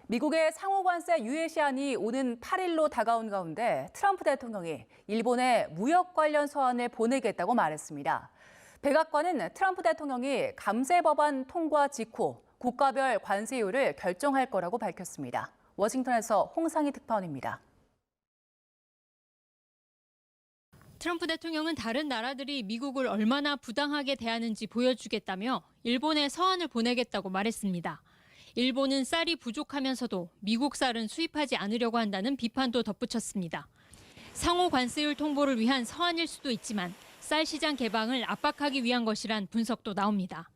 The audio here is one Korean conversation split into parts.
미국의 상호관세 유예 시한이 오는 8일로 다가온 가운데 트럼프 대통령이 일본에 무역 관련 서한을 보내겠다고 말했습니다. 백악관은 트럼프 대통령이 감세 법안 통과 직후 국가별 관세율을 결정할 거라고 밝혔습니다. 워싱턴에서 홍상희 특파원입니다. 트럼프 대통령은 다른 나라들이 미국을 얼마나 부당하게 대하는지 보여주겠다며 일본에 서한을 보내겠다고 말했습니다. 일본은 쌀이 부족하면서도 미국 쌀은 수입하지 않으려고 한다는 비판도 덧붙였습니다. 상호 관세율 통보를 위한 서한일 수도 있지만 쌀 시장 개방을 압박하기 위한 것이란 분석도 나옵니다.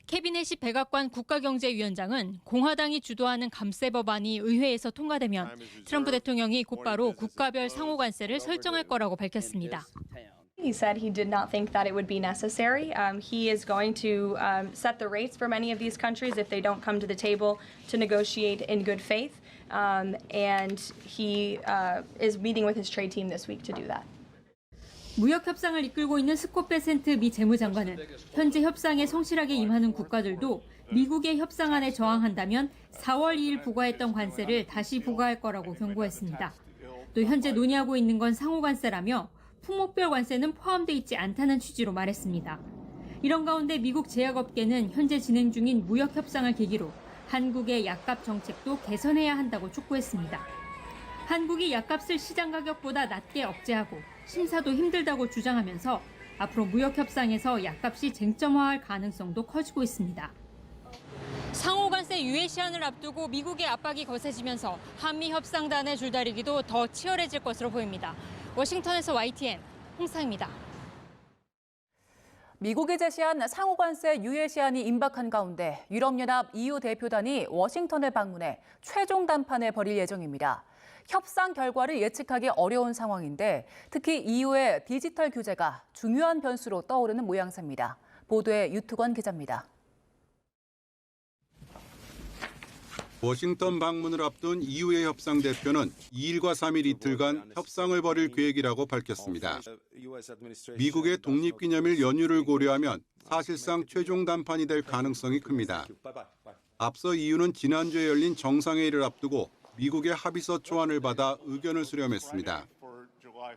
케빈 해시 백악관 국가경제위원장은 공화당이 주도하는 감세 법안이 의회에서 통과되면 트럼프 대통령이 곧바로 국가별 상호 관세를 설정할 거라고 밝혔습니다. He said he did not think that it would be necessary. He is going to set the rates for many of these countries if they don't come to the table to negotiate in good faith. And he is meeting with his trade team this week to do that. 무역 협상을 이끌고 있는 스콧 베센트 미 재무장관은 현재 협상에 성실하게 임하는 국가들도 미국의 협상안에 저항한다면 4월 2일 부과했던 관세를 다시 부과할 거라고 경고했습니다. 또 현재 논의하고 있는 건 상호관세라며 품목별 관세는 포함돼 있지 않다는 취지로 말했습니다. 이런 가운데 미국 제약업계는 현재 진행 중인 무역 협상을 계기로 한국의 약값 정책도 개선해야 한다고 촉구했습니다. 한국이 약값을 시장 가격보다 낮게 억제하고 심사도 힘들다고 주장하면서 앞으로 무역 협상에서 약값이 쟁점화할 가능성도 커지고 있습니다. 상호관세 유예 시한을 앞두고 미국의 압박이 거세지면서 한미 협상단의 줄다리기도 더 치열해질 것으로 보입니다. 워싱턴에서 YTN 홍상입니다. 미국이 제시한 상호관세 유예 시한이 임박한 가운데 유럽연합 EU 대표단이 워싱턴을 방문해 최종 담판을 벌일 예정입니다. 협상 결과를 예측하기 어려운 상황인데 특히 EU의 디지털 규제가 중요한 변수로 떠오르는 모양새입니다. 보도에 유투건 기자입니다. 워싱턴 방문을 앞둔 EU의 협상 대표는 2일과 3일 이틀간 협상을 벌일 계획이라고 밝혔습니다. 미국의 독립기념일 연휴를 고려하면 사실상 최종 담판이 될 가능성이 큽니다. 앞서 EU는 지난주에 열린 정상회의를 앞두고 미국의 합의서 초안을 받아 의견을 수렴했습니다.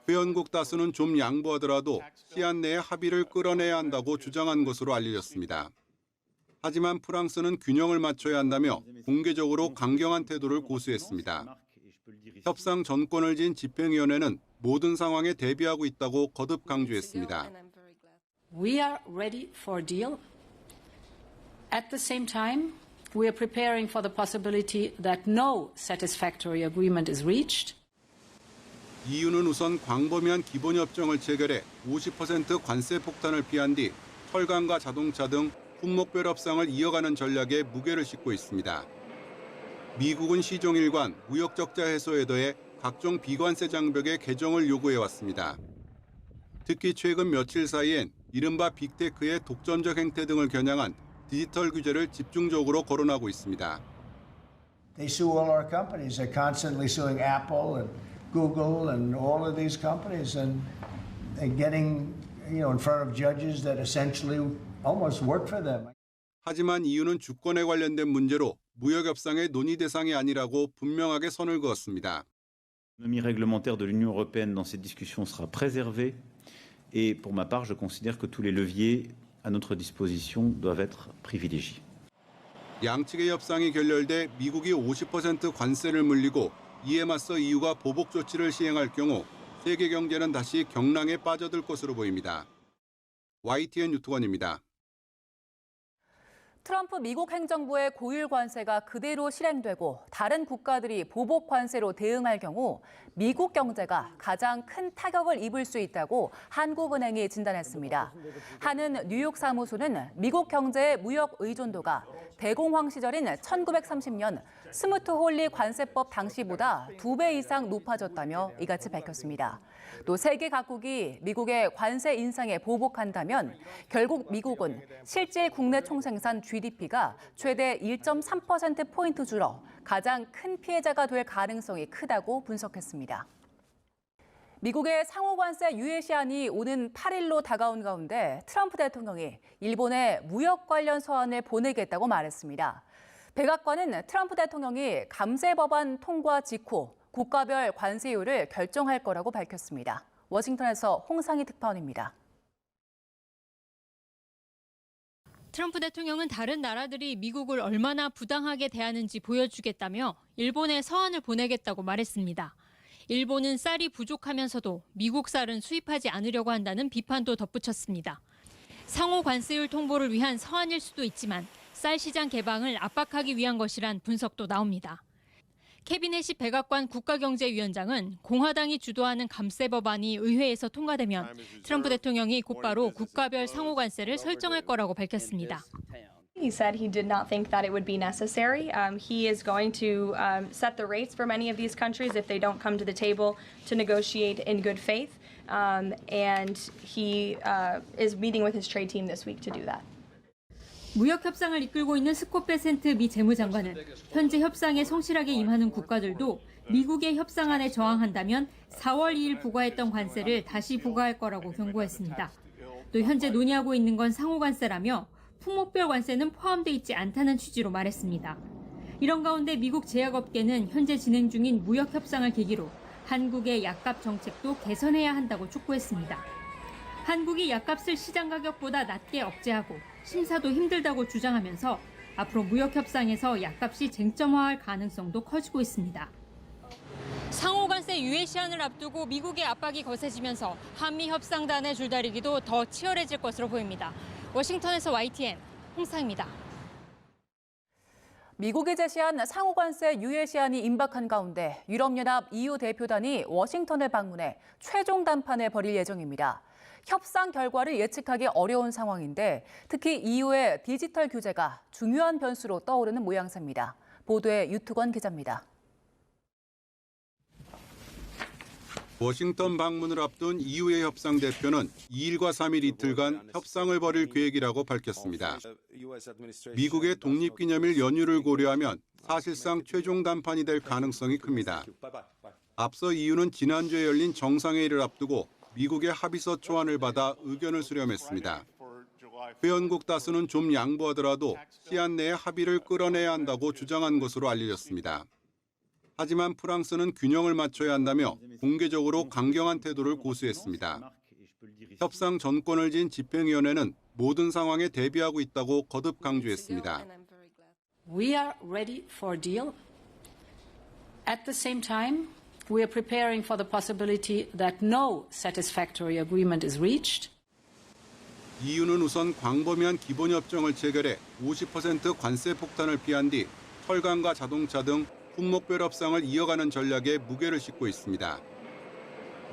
회원국 다수는 좀 양보하더라도 시한 내에 합의를 끌어내야 한다고 주장한 것으로 알려졌습니다. 하지만 프랑스는 균형을 맞춰야 한다며 공개적으로 강경한 태도를 고수했습니다. 협상 전권을 진 집행위원회는 모든 상황에 대비하고 있다고 거듭 강조했습니다. We are ready for a deal. At the same time, we are preparing for the possibility that no satisfactory agreement is reached. EU는 우선 광범위한 기본협정을 체결해 50% 관세 폭탄을 피한 뒤 철강과 자동차 등 품목별 협상을 이어가는 전략에 무게를 싣고 있습니다. 미국은 시종일관 무역 적자 해소에 더해 각종 비관세 장벽의 개정을 요구해왔습니다. 특히 최근 며칠 사이엔 이른바 빅테크의 독점적 행태 등을 겨냥한 디지털 규제를 집중적으로 거론하고 있습니다. They sue all our companies. They're constantly suing Apple and Google and all of these companies, and they're getting, in front of judges that essentially almost work for them. 하지만 EU는 주권에 관련된 문제로 무역 협상의 논의 대상이 아니라고 분명하게 선을 그었습니다. L'autonomie réglementaire de l'Union européenne dans ces discussions sera préservée et pour ma part, je considère que tous les leviers à notre disposition doivent être privilégiés. 양측의 협상이 결렬돼 미국이 50% 관세를 물리고 이에 맞서 EU가 보복 조치를 시행할 경우 세계 경제는 다시 경랑에 빠져들 것으로 보입니다. YTN 유투건입니다. 트럼프 미국 행정부의 고율 관세가 그대로 실행되고 다른 국가들이 보복 관세로 대응할 경우 미국 경제가 가장 큰 타격을 입을 수 있다고 한국은행이 진단했습니다. 한은 뉴욕 사무소는 미국 경제의 무역 의존도가 대공황 시절인 1930년 스무트-홀리 관세법 당시보다 2배 이상 높아졌다며 이같이 밝혔습니다. 또 세계 각국이 미국의 관세 인상에 보복한다면 결국 미국은 실질 국내 총생산 GDP가 최대 1.3%포인트 줄어 가장 큰 피해자가 될 가능성이 크다고 분석했습니다. 미국의 상호관세 유예 시한이 오는 8일로 다가온 가운데 트럼프 대통령이 일본에 무역 관련 서한을 보내겠다고 말했습니다. 백악관은 트럼프 대통령이 감세 법안 통과 직후 국가별 관세율을 결정할 거라고 밝혔습니다. 워싱턴에서 홍상희 특파원입니다. 트럼프 대통령은 다른 나라들이 미국을 얼마나 부당하게 대하는지 보여주겠다며 일본에 서한을 보내겠다고 말했습니다. 일본은 쌀이 부족하면서도 미국 쌀은 수입하지 않으려고 한다는 비판도 덧붙였습니다. 상호 관세율 통보를 위한 서한일 수도 있지만 쌀 시장 개방을 압박하기 위한 것이란 분석도 나옵니다. 캐비넷이 백악관 국가경제위원장은 공화당이 주도하는 감세 법안이 의회에서 통과되면 트럼프 대통령이 곧바로 국가별 상호 관세를 설정할 거라고 밝혔습니다. He said he did not think that it would be necessary. He is going to set the rates for many of these countries if they don't come to the table to negotiate in good faith. And he is meeting with his trade team this week to do that. 무역 협상을 이끌고 있는 스콧 베센트 미 재무장관은 현재 협상에 성실하게 임하는 국가들도 미국의 협상안에 저항한다면 4월 2일 부과했던 관세를 다시 부과할 거라고 경고했습니다. 또 현재 논의하고 있는 건 상호 관세라며 품목별 관세는 포함돼 있지 않다는 취지로 말했습니다. 이런 가운데 미국 제약업계는 현재 진행 중인 무역 협상을 계기로 한국의 약값 정책도 개선해야 한다고 촉구했습니다. 한국이 약값을 시장 가격보다 낮게 억제하고 심사도 힘들다고 주장하면서 앞으로 무역 협상에서 약값이 쟁점화할 가능성도 커지고 있습니다. 상호 관세 유예 시한을 앞두고 미국의 압박이 거세지면서 한미 협상단의 줄다리기도 더 치열해질 것으로 보입니다. 워싱턴에서 YTN 홍상입니다. 미국이 제시한 상호 관세 유예 시한이 임박한 가운데 유럽연합 EU 대표단이 워싱턴을 방문해 최종 담판을 벌일 예정입니다. 협상 결과를 예측하기 어려운 상황인데 특히 EU의 디지털 규제가 중요한 변수로 떠오르는 모양새입니다. 보도에 유투건 기자입니다. 워싱턴 방문을 앞둔 EU의 협상 대표는 2일과 3일 이틀간 협상을 벌일 계획이라고 밝혔습니다. 미국의 독립기념일 연휴를 고려하면 사실상 최종 담판이 될 가능성이 큽니다. 앞서 EU는 지난주에 열린 정상회의를 앞두고 미국의 합의서 초안을 받아 의견을 수렴했습니다. 회원국 다수는 좀 양보하더라도 시한 내에 합의를 끌어내야 한다고 주장한 것으로 알려졌습니다. 하지만 프랑스는 균형을 맞춰야 한다며 공개적으로 강경한 태도를 고수했습니다. 협상 전권을 진 집행위원회는 모든 상황에 대비하고 있다고 거듭 강조했습니다. We are ready for a deal. At the same time, we are preparing for the possibility that no satisfactory agreement is reached. EU는 우선 광범위한 기본협정을 체결해 50% 관세 폭탄을 피한 뒤 철강과 자동차 등 품목별 협상을 이어가는 전략에 무게를 싣고 있습니다.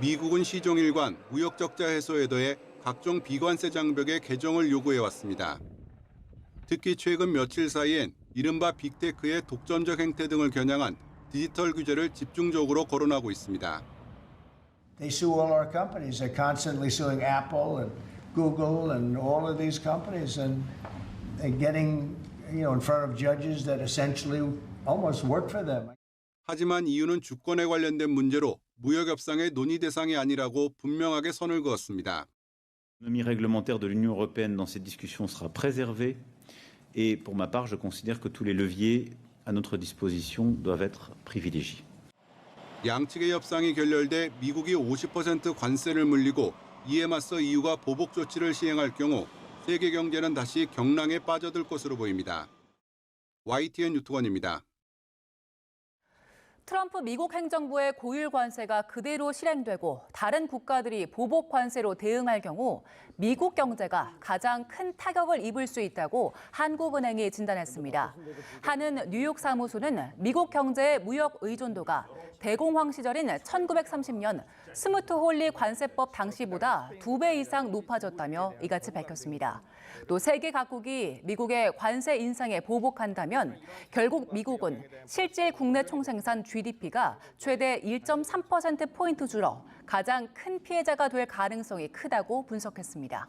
미국은 시종일관 무역 적자 해소에 더해 각종 비관세 장벽의 개정을 요구해왔습니다. 특히 최근 며칠 사이엔 이른바 빅테크의 독점적 행태 등을 겨냥한 디지털 규제를 집중적으로 거론하고 있습니다. They sue all our companies. They're constantly suing Apple and Google and all of these companies, and they're getting, in front of judges that essentially almost work for them. 하지만 EU는 주권에 관련된 문제로 무역 협상의 논의 대상이 아니라고 분명하게 선을 그었습니다. L'autonomie réglementaire de l'Union européenne dans ces discussions sera préservée et pour ma part, je considère que tous les leviers à notre disposition doivent être privilégiés. 양측의 협상이 결렬돼 미국이 50% 관세를 물리고 이에 맞서 EU가 보복 조치를 시행할 경우 세계 경제는 다시 경랑에 빠져들 것으로 보입니다. YTN 유투건입니다. 트럼프 미국 행정부의 고율 관세가 그대로 실행되고 다른 국가들이 보복 관세로 대응할 경우 미국 경제가 가장 큰 타격을 입을 수 있다고 한국은행이 진단했습니다. 한은 뉴욕 사무소는 미국 경제의 무역 의존도가 대공황 시절인 1930년 스무트 홀리 관세법 당시보다 2배 이상 높아졌다며 이같이 밝혔습니다. 또 세계 각국이 미국의 관세 인상에 보복한다면 결국 미국은 실질 국내 총생산 GDP가 최대 1.3%포인트 줄어 가장 큰 피해자가 될 가능성이 크다고 분석했습니다.